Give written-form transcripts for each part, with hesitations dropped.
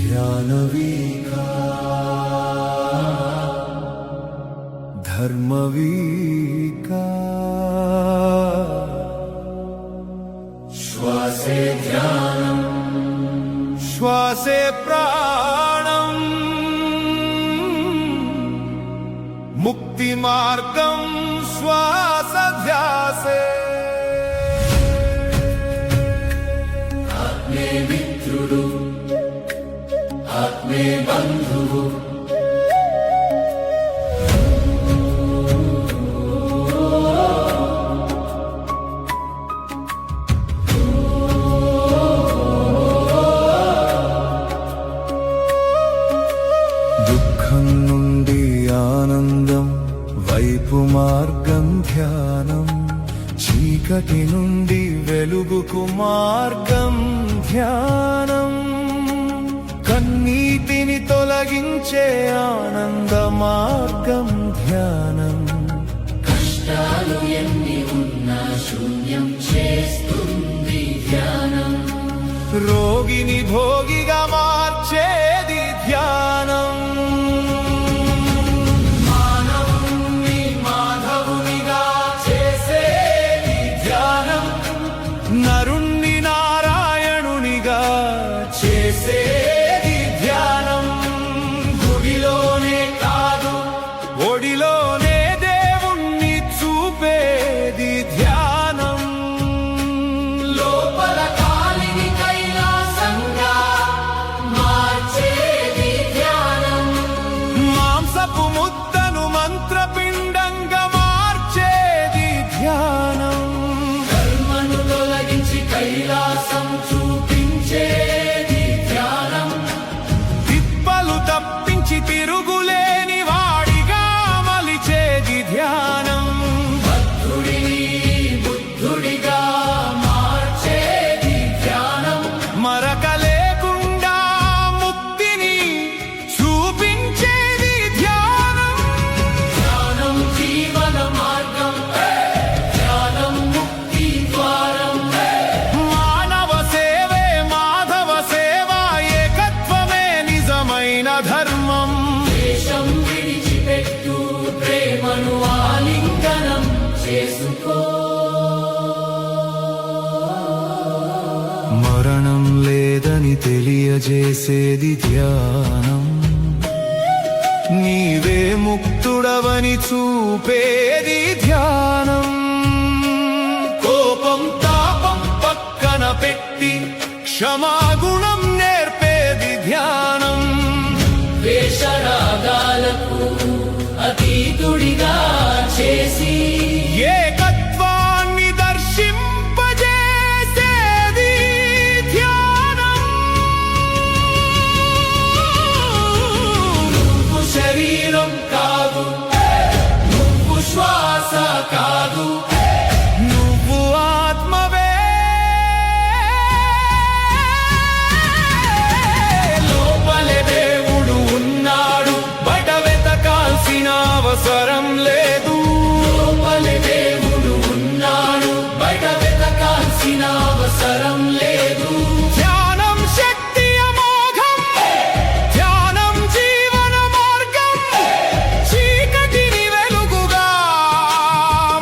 ध्यानवीका धर्मवीका श्वासे ध्यानम् श्वासे प्राणम् मुक्तिमार्गम् श्वासध्यासे आत्मे मित्रुडु आत्मे बन्धुवु దుఃఖం నుండి ఆనందం వైపు మార్గం ధ్యానం చీకటి నుండి వెలుగుకు మార్గం ధ్యానం కన్నీటిని తొలగించే ఆనంద మార్గం ధ్యానం కష్టాలు ఎన్ని ఉన్నా శూన్యం చేస్తుంది ధ్యానం రోగిని భోగిగా మార్చేది ధ్యానం మానవుని మాధవునిగా చేసేది ధ్యానం నరుణ్ణి నారాయణునిగా చేసేది ధ్యానం గుడిలోనే కాదు ఒడిలోనే దేవుణ్ణి చూపేది ధ్యానం లోపల కాలిని కైలాసంగా మార్చేది ధ్యానం మాంసపు ముద్దను మంత్రపిండంగా మార్చేది ధ్యానం కర్మను తొలగించి కైలాసం చూపించేది ధ్యానం తిప్పలు తప్పించి తిరుగులేని వాడిగా మలిచేది ధ్యానం బుద్ధుడిని బుద్ధుడిగా మార్చేది ధ్యానం మరక లేకుండా ముక్తిని చూపించేది ధ్యానం ధ్యానం జీవన మార్గం ధ్యానం ముక్తి ద్వారం మానవ సేవే మాధవ సేవ ఏకత్వమే నిజమైన ధర్మం దేశం విడిచిపెట్టు ప్రేమను ఆలింగనం చేసుకో మరణం లేదని తెలియజేసేది ధ్యానం నీవే ముక్తుడవని చూపేది ధ్యానం కోపం తాపం పక్కన పెట్టి క్షమాగుణం నేర్పేది ధ్యానం వేషరాగాలకు అతీతుడిగా చేసి ఏకత్వాన్ని దర్శింపజేసేది ధ్యానం నువ్వు శరీరం కాదు నువ్వు శ్వాస కాదు నువ్వు ఆత్మవే లోపలే దేవుడు ఉన్నాడు బయట వెతకాల్సిన అవసరం లేదు లోపలి దేవుడు ఉన్నాడు బయట వెతకాల్సిన అవసరం లేదు ధ్యానం శక్తి అమోఘం ధ్యానం జీవన మార్గం చీకటిని వెలుగుగా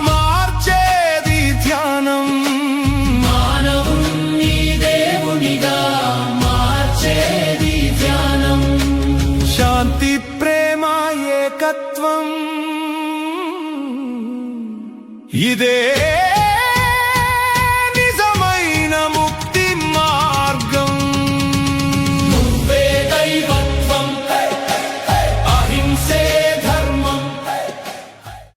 మార్చేది ధ్యానం మానవుణ్ణి దేవునిగా మార్చేది ధ్యానం శాంతి ప్రేమ ఏకత్వం ఇదే